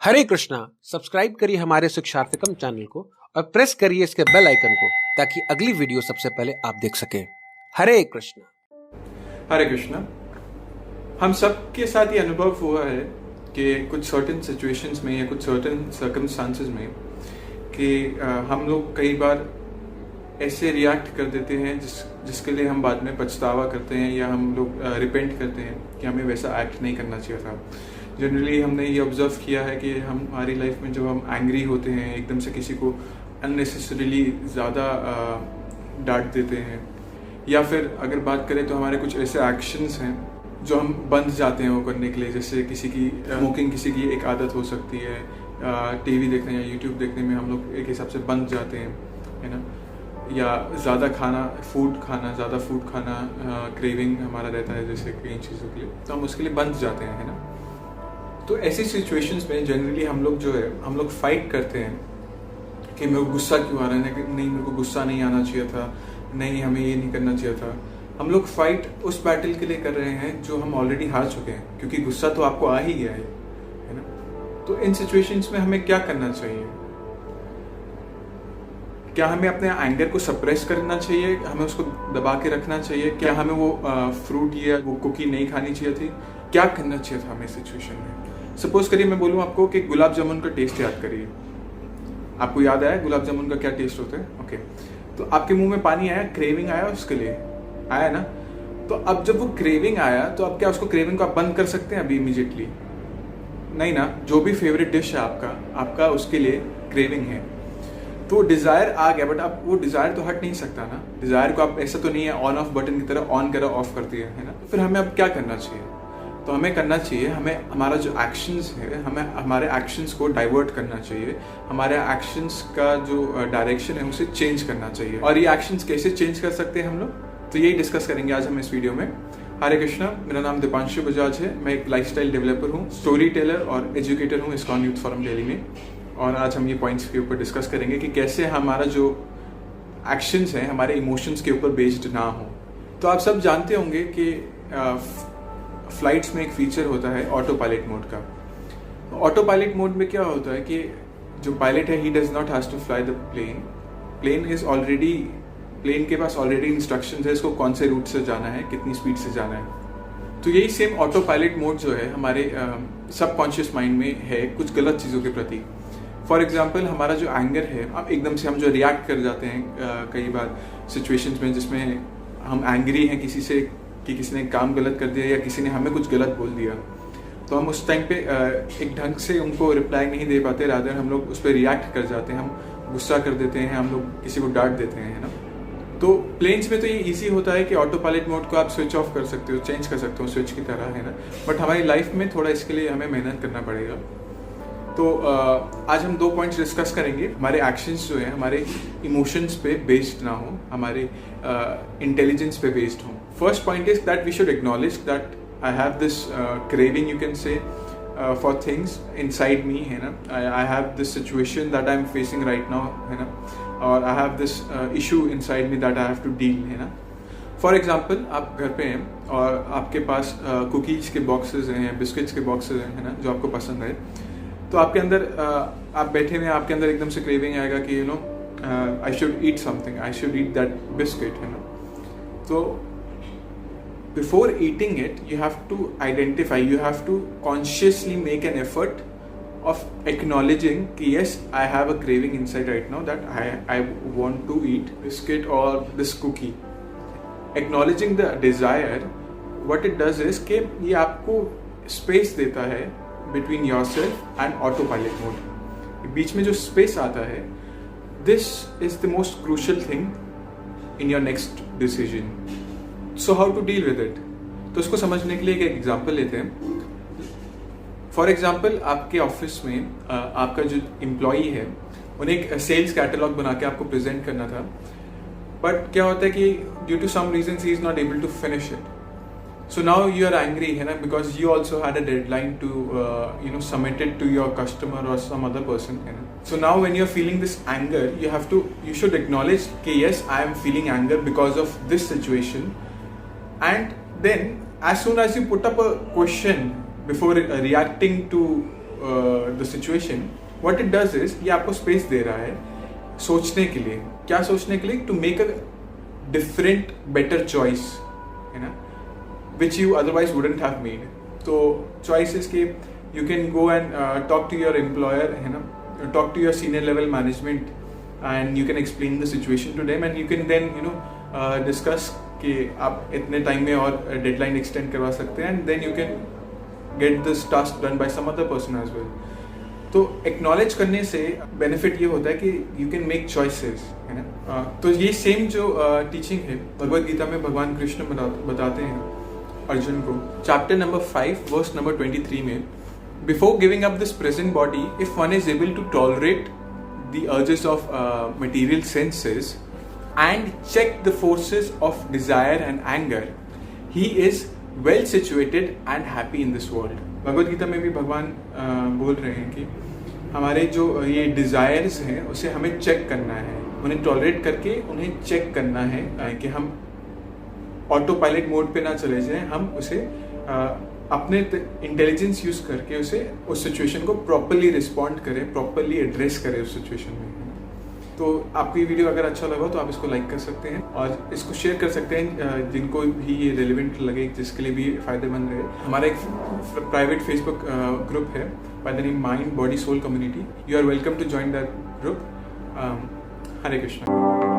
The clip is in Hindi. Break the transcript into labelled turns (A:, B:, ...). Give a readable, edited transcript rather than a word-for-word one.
A: हरे कृष्णा। सब्सक्राइब करिए हमारे शिक्षार्थकम चैनल को और प्रेस करिए इसके बेल आइकन को ताकि अगली वीडियो सबसे पहले आप देख सकें। हरे कृष्णा।
B: हरे कृष्णा। हम सब के साथ ये अनुभव हुआ है कि कुछ सर्टेन सिचुएशंस में या कुछ सर्टेन सर्कमस्टांसेस में कि हम लोग कई बार ऐसे रिएक्ट कर देते हैं जिसके लिए हम बाद में पछतावा करते हैं या हम लोग रिपेंट करते हैं कि हमें वैसा एक्ट नहीं करना चाहिए था। जनरली हमने ये ऑब्जर्व किया है कि हमारी लाइफ में जब हम एंग्री होते हैं, एकदम से किसी को अननेसेसरीली ज़्यादा डांट देते हैं, या फिर अगर बात करें तो हमारे कुछ ऐसे एक्शंस हैं जो हम बंद जाते हैं वो करने के लिए। जैसे किसी की स्मोकिंग, किसी की एक आदत हो सकती है, टीवी देखने या यूट्यूब देखने में हम लोग एक हिसाब से बंद जाते हैं, है ना। या ज़्यादा फूड खाना क्रेविंग हमारा रहता है जैसे कई चीज़ों के लिए, तो हम उसके लिए बंद जाते हैं, है ना। तो ऐसी सिचुएशंस में जनरली हम लोग फाइट करते हैं कि मेरे को गुस्सा क्यों आ रहा है, नहीं मेरे को गुस्सा नहीं आना चाहिए था, नहीं हमें ये नहीं करना चाहिए था। हम लोग फाइट उस बैटल के लिए कर रहे हैं जो हम ऑलरेडी हार चुके हैं, क्योंकि गुस्सा तो आपको आ ही गया है ना। तो इन सिचुएशंस में हमें क्या करना चाहिए? क्या हमें अपने एंगर को सप्रेस करना चाहिए, हमें उसको दबा के रखना चाहिए? क्या हमें वो फ्रूट या वो कुकी नहीं खानी चाहिए थी? क्या करना चाहिए था हमें सिचुएशन में? सपोज करिए मैं बोलूँ आपको कि गुलाब जामुन का टेस्ट याद करिए। आपको याद आया गुलाब जामुन का क्या टेस्ट होता है? ओके, तो आपके मुंह में पानी आया, क्रेविंग आया, उसके लिए आया ना। तो अब जब वो क्रेविंग आया तो अब क्या उसको क्रेविंग को आप बंद कर सकते हैं अभी इमीडिएटली? नहीं ना। जो भी फेवरेट डिश है आपका उसके लिए क्रेविंग है, तो डिजायर आ गया, बट अब वो डिजायर तो हट नहीं सकता ना। डिजायर को आप ऐसा तो नहीं है ऑन ऑफ बटन की तरह ऑन करा ऑफ कर दिया, है ना। तो फिर हमें अब क्या करना चाहिए? तो हमें करना चाहिए, हमें हमारा जो एक्शंस है, हमें हमारे एक्शंस को डाइवर्ट करना चाहिए। हमारे एक्शंस का जो डायरेक्शन है उसे चेंज करना चाहिए। और ये एक्शंस कैसे चेंज कर सकते हैं हम लोग, तो यही डिस्कस करेंगे आज हम इस वीडियो में। हरे कृष्णा। मेरा नाम दीपांशु बजाज है। मैं एक लाइफस्टाइल डेवलपर हूँ, स्टोरी टेलर और एजुकेटर हूँ इस्कॉन यूथ फोरम दिल्ली में। और आज हम ये पॉइंट्स के ऊपर डिस्कस करेंगे कि कैसे हमारा जो एक्शंस हैं हमारे इमोशंस के ऊपर बेस्ड ना हो। तो आप सब जानते होंगे कि फ्लाइट्स में एक फीचर होता है ऑटो पायलट मोड का। ऑटो पायलट मोड में क्या होता है कि जो पायलट है he does not has to fly the plane के पास ऑलरेडी इंस्ट्रक्शंस है इसको कौन से रूट से जाना है, कितनी स्पीड से जाना है। तो यही सेम ऑटो पायलट मोड जो है हमारे सबकॉन्शियस माइंड में है कुछ गलत चीज़ों के प्रति। फॉर एग्जाम्पल हमारा जो एंगर है, अब एकदम से हम जो रिएक्ट कर जाते हैं कई बार सिचुएशंस में जिसमें हम एंग्री हैं किसी से कि किसी ने काम गलत कर दिया या किसी ने हमें कुछ गलत बोल दिया, तो हम उस टाइम पे एक ढंग से उनको रिप्लाई नहीं दे पाते, रादर हम लोग उस पर रिएक्ट कर जाते हैं, हम गुस्सा कर देते हैं, हम लोग किसी को डांट देते हैं, है ना। तो प्लेन्स में तो ये इजी होता है कि ऑटो पायलट मोड को आप स्विच ऑफ कर सकते हो, चेंज कर सकते हो स्विच की तरह, है ना। बट हमारी लाइफ में थोड़ा इसके लिए हमें मेहनत करना पड़ेगा। तो आज हम 2 पॉइंट्स डिस्कस करेंगे। हमारे एक्शंस जो है हमारे इमोशंस पे बेस्ड ना हो, हमारे इंटेलिजेंस पे बेस्ड हो। First point is that we should acknowledge that I have this craving, you can say, for things inside me, है ना। I have this situation that I am facing right now, है ना, और I have this issue inside me that I have to deal, है ना। फॉर एग्जाम्पल आप घर पे हैं और आपके पास कुकीज़ के बॉक्सेस हैं, बिस्किट्स के बॉक्सेस हैं, है ना, जो आपको पसंद है। तो आपके अंदर आप बैठे हुए, आपके अंदर एकदम से क्रेविंग आएगा कि you know I should eat something, I should eat that biscuit, है ना। तो before eating it you have to identify, you have to consciously make an effort of acknowledging कि yes I have a craving inside right now that I want to eat biscuit और this cookie. Acknowledging the desire, what it does is कि ये आपको स्पेस देता है between yourself and auto pilot mode. बीच में जो स्पेस आता है, this is the most crucial thing in your next decision. So how to deal with it? तो इसको समझने के लिए एक एग्जांपल लेते हैं। फॉर एग्जांपल आपके ऑफिस में आपका जो एम्प्लॉई है उन्हें एक सेल्स कैटलॉग बना के आपको प्रेजेंट करना था, बट क्या होता है कि due to some reason he is not able to finish it. So now you are angry, है ना, because you also had a deadline to submit it to your customer or some other person, है ना. So now when you're feeling this anger, you should acknowledge कि yes, I am feeling anger because of this situation, and then as soon as you put up a question before reacting to the situation, what it does is ये आपको स्पेस दे रहा है सोचने के लिए. क्या सोचने के लिए? To make a different better choice, है ना, which you otherwise wouldn't have made. तो चॉइसेस के you can go and talk to your employer, है ना, talk to your senior level management and you can explain the situation to them and you can then discuss कि आप इतने टाइम में और डेडलाइन एक्सटेंड करवा सकते हैं and then you can get this task done by some other person as well. तो एक्नॉलेज करने से बेनिफिट ये होता है कि यू कैन मेक चॉइसेस, है ना. तो ये सेम जो टीचिंग है भगवद गीता में भगवान कृष्ण बताते हैं अर्जुन को, चैप्टर नंबर 5 वर्स नंबर 23 में, before giving up this present body, if one is able to tolerate the urges of material senses and check the forces of desire and anger, he is well situated and happy in this world. Bhagavad Gita में भी भगवान बोल रहे हैं कि हमारे जो ये डिज़ायर्स हैं उसे हमें चेक करना है, उन्हें टॉलरेट करके उन्हें चेक करना है कि हम ऑटो पायलट मोड पे ना चले जाएं, हम उसे अपने इंटेलिजेंस यूज करके उसे उस सिचुएशन को प्रॉपरली रिस्पॉन्ड करें, प्रॉपरली एड्रेस करें उस सिचुएशन में. तो आपको ये वीडियो अगर अच्छा लगा तो आप इसको लाइक कर सकते हैं और इसको शेयर कर सकते हैं जिनको भी ये रेलिवेंट लगे, जिसके लिए भी फायदेमंद रहे. हमारा एक प्राइवेट फेसबुक ग्रुप है by the name mind body soul community. You are welcome to join that group. Hare Krishna.